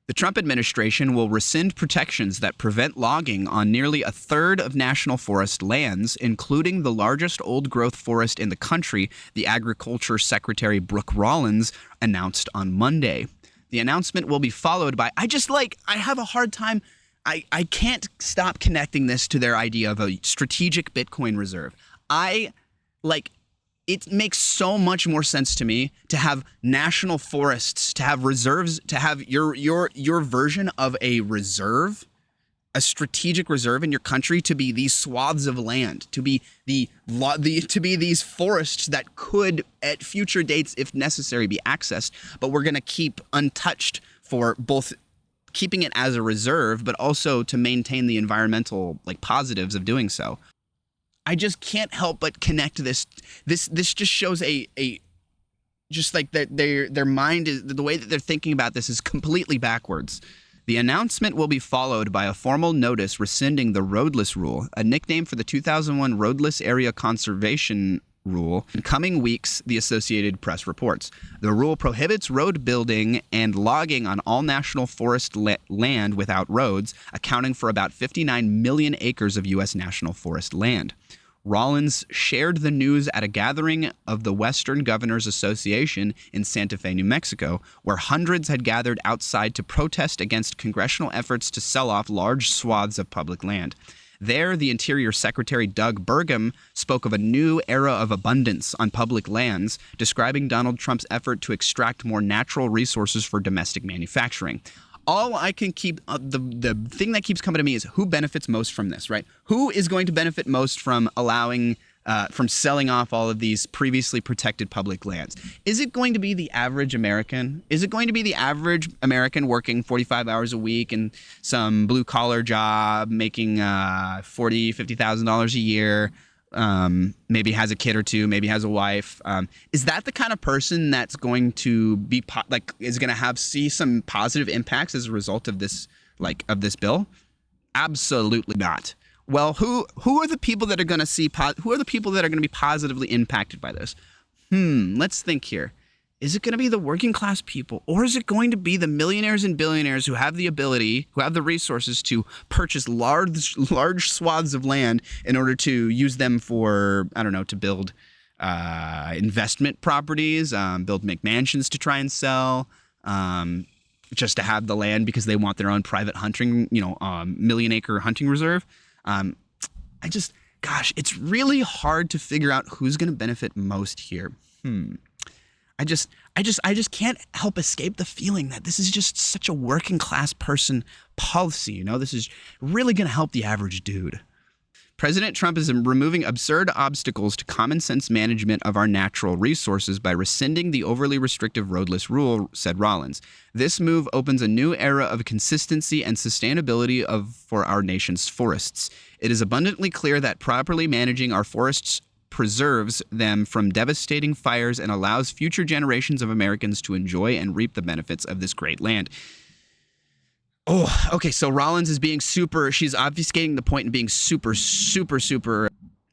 The Trump administration will rescind protections that prevent logging on nearly a third of national forest lands, including the largest old-growth forest in the country, the Agriculture Secretary Brooke Rollins announced on Monday. The announcement will be followed by, I have a hard time, I can't stop connecting this to their idea of a strategic Bitcoin reserve. It makes so much more sense to me to have national forests, to have reserves, to have your version of a reserve, a strategic reserve in your country, to be these swaths of land, to be to be these forests that could at future dates, if necessary, be accessed, but we're going to keep untouched for both keeping it as a reserve, but also to maintain the environmental positives of doing so. I just can't help but connect this. This just shows their mind is, the way that they're thinking about this is completely backwards. The announcement will be followed by a formal notice rescinding the roadless rule, a nickname for the 2001 Roadless Area Conservation Rule. In coming weeks, the Associated Press reports. The rule prohibits road building and logging on all national forest land without roads, accounting for about 59 million acres of U.S. national forest land. Rollins shared the news at a gathering of the Western Governors Association in Santa Fe, New Mexico, where hundreds had gathered outside to protest against congressional efforts to sell off large swaths of public land. There, the Interior Secretary Doug Burgum spoke of a new era of abundance on public lands, describing Donald Trump's effort to extract more natural resources for domestic manufacturing. All I can keep the thing that keeps coming to me is who benefits most from this, right? Who is going to benefit most from allowing from selling off all of these previously protected public lands? Is it going to be the average American? Is it going to be the average American working 45 hours a week in some blue collar job, making $40,000, $50,000 a year? Maybe has a kid or two, maybe has a wife. Is that the kind of person that's going to be is going to see some positive impacts as a result of this bill? Absolutely not. Well, who are the people that are going to who are the people that are going to be positively impacted by this? Let's think here. Is it going to be the working class people, or is it going to be the millionaires and billionaires who have the ability, who have the resources to purchase large swaths of land in order to use them for, to build investment properties, build McMansions to try and sell, just to have the land because they want their own private hunting, million-acre hunting reserve? It's really hard to figure out who's going to benefit most here. I just can't help escape the feeling that this is just such a working class person policy. This is really going to help the average dude. President Trump is removing absurd obstacles to common sense management of our natural resources by rescinding the overly restrictive roadless rule, said Rollins. This move opens a new era of consistency and sustainability for our nation's forests. It is abundantly clear that properly managing our forests preserves them from devastating fires and allows future generations of Americans to enjoy and reap the benefits of this great land. Oh, okay. So Rollins is she's obfuscating the point and being super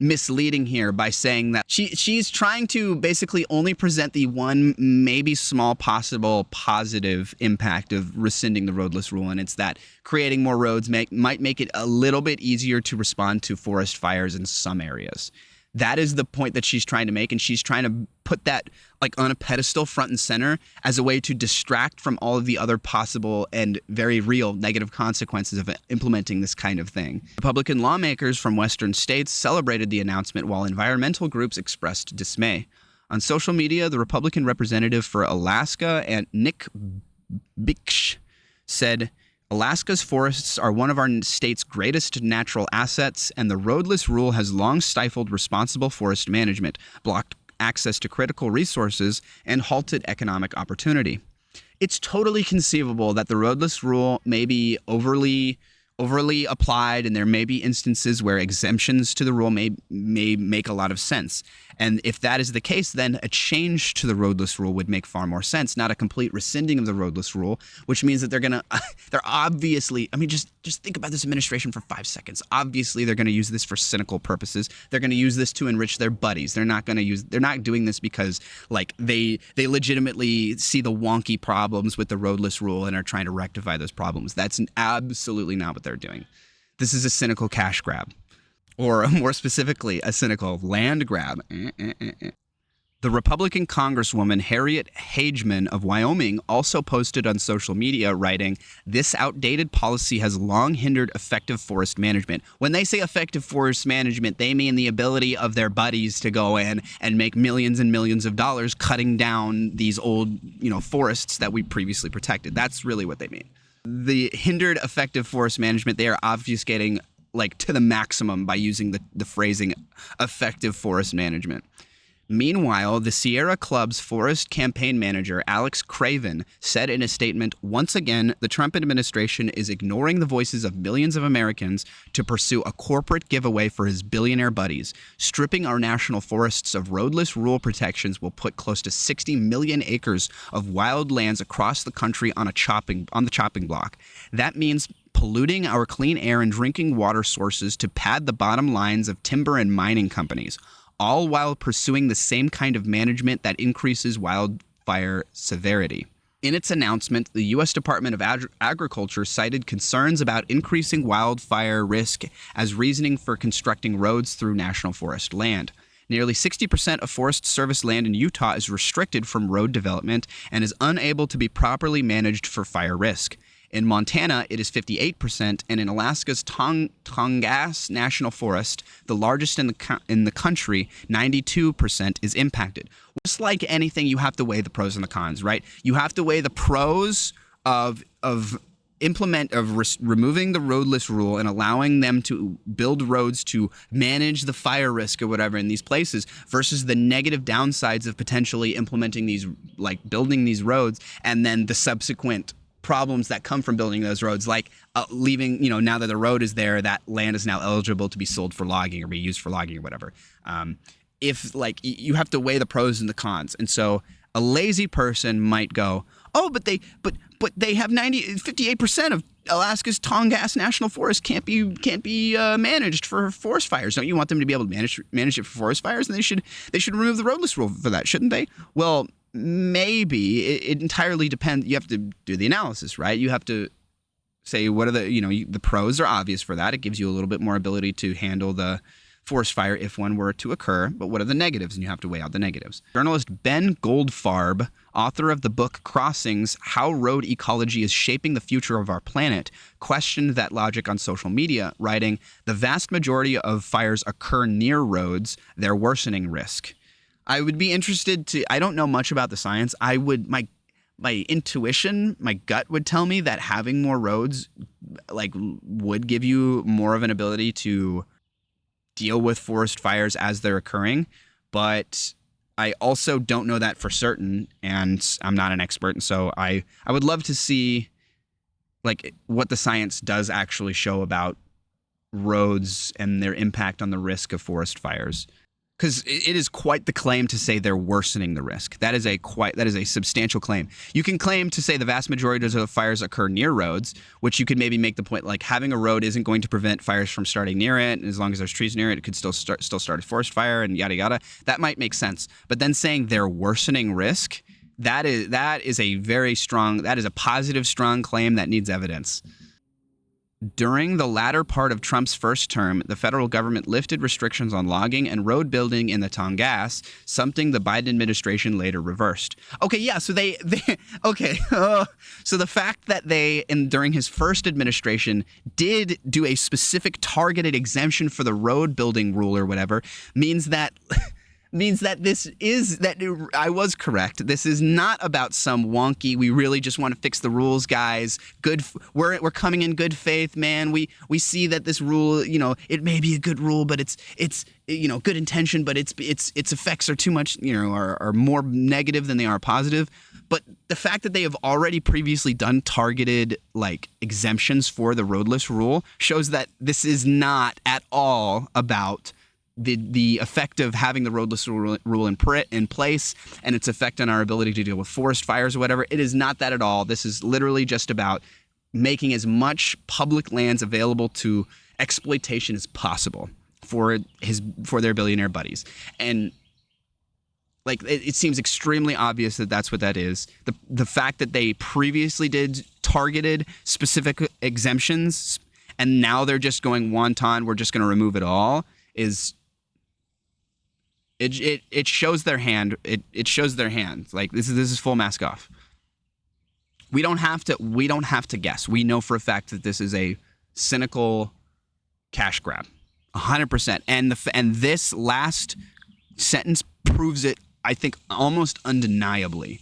misleading here by saying that she's trying to basically only present the one maybe small possible positive impact of rescinding the roadless rule, and it's that creating more roads might make it a little bit easier to respond to forest fires in some areas. That is the point that she's trying to make, and she's trying to put that on a pedestal front and center as a way to distract from all of the other possible and very real negative consequences of implementing this kind of thing. Republican lawmakers from Western states celebrated the announcement while environmental groups expressed dismay. On social media, the Republican representative for Alaska, and Nick Biksh, said, Alaska's forests are one of our state's greatest natural assets, and the roadless rule has long stifled responsible forest management, blocked access to critical resources, and halted economic opportunity. It's totally conceivable that the roadless rule may be overly overly applied, and there may be instances where exemptions to the rule may make a lot of sense. And if that is the case, then a change to the roadless rule would make far more sense, not a complete rescinding of the roadless rule, which means that they're obviously, I mean, just think about this administration for 5 seconds. Obviously, they're going to use this for cynical purposes. They're going to use this to enrich their buddies. They're not doing this because like they legitimately see the wonky problems with the roadless rule and are trying to rectify those problems. That's absolutely not what they're doing. This is a cynical cash grab. Or more specifically, a cynical land grab. The Republican Congresswoman Harriet Hageman of Wyoming also posted on social media writing, "This outdated policy has long hindered effective forest management." When they say effective forest management, they mean the ability of their buddies to go in and make millions and millions of dollars cutting down these old, forests that we previously protected. That's really what they mean. The hindered effective forest management, they are obfuscating like to the maximum by using the phrasing effective forest management. Meanwhile, the Sierra Club's forest campaign manager, Alex Craven, said in a statement, "Once again, the Trump administration is ignoring the voices of millions of Americans to pursue a corporate giveaway for his billionaire buddies. Stripping our national forests of roadless rural protections will put close to 60 million acres of wild lands across the country on the chopping block. That means polluting our clean air and drinking water sources to pad the bottom lines of timber and mining companies, all while pursuing the same kind of management that increases wildfire severity." In its announcement, the U.S. Department of Agriculture cited concerns about increasing wildfire risk as reasoning for constructing roads through national forest land. Nearly 60% of Forest Service land in Utah is restricted from road development and is unable to be properly managed for fire risk. In Montana, it is 58%, and in Alaska's Tongass National Forest, the largest in the country, 92% is impacted. Just like anything, you have to weigh the pros and the cons, right? You have to weigh the pros of removing the roadless rule and allowing them to build roads to manage the fire risk or whatever in these places versus the negative downsides of potentially implementing these, like building these roads, and then the subsequent problems that come from building those roads, like leaving, now that the road is there, that land is now eligible to be sold for logging or be used for logging or whatever. You have to weigh the pros and the cons. And so a lazy person might go, "Oh, but they have 58% of Alaska's Tongass National Forest can't be managed for forest fires. Don't you want them to be able to manage it for forest fires? And they should remove the roadless rule for that, shouldn't they?" Well, maybe. It entirely depends. You have to do the analysis, right? You have to say what are the pros are obvious for that. It gives you a little bit more ability to handle the forest fire if one were to occur. But what are the negatives? And you have to weigh out the negatives. Journalist Ben Goldfarb, author of the book Crossings: How Road Ecology is Shaping the Future of Our Planet, questioned that logic on social media, writing, "The vast majority of fires occur near roads. They're worsening risk." I would be interested I don't know much about the science. My intuition, my gut would tell me that having more roads would give you more of an ability to deal with forest fires as they're occurring. But I also don't know that for certain, and I'm not an expert. And so I would love to see what the science does actually show about roads and their impact on the risk of forest fires. Because it is quite the claim to say they're worsening the risk. That is a substantial claim. You can claim to say the vast majority of the fires occur near roads, which you could maybe make the point like having a road isn't going to prevent fires from starting near it. And as long as there's trees near it, it could still start a forest fire and yada yada. That might make sense. But then saying they're worsening risk, that is a positive, strong claim that needs evidence. During the latter part of Trump's first term, the federal government lifted restrictions on logging and road building in the Tongass, something the Biden administration later reversed. Okay, yeah, so so the fact that during his first administration did do a specific targeted exemption for the road building rule or whatever means that I was correct. This is not about some wonky, we really just want to fix the rules, guys. We're coming in good faith, man. We see that this rule, it may be a good rule, but it's good intention, but its effects are too much, are more negative than they are positive. But the fact that they have already previously done targeted like exemptions for the roadless rule shows that this is not at all about the effect of having the roadless rule in place and its effect on our ability to deal with forest fires or whatever. It is not that at all. This is literally just about making as much public lands available to exploitation as possible for their billionaire buddies. And like it seems extremely obvious that that's what that is. The fact that they previously did targeted specific exemptions and now they're just going wanton, we're just going to remove it all, is it shows their hand. It shows their hand. Like this is full mask off. We don't have to guess. We know for a fact that this is a cynical cash grab, 100%. And this last sentence proves it, I think, almost undeniably.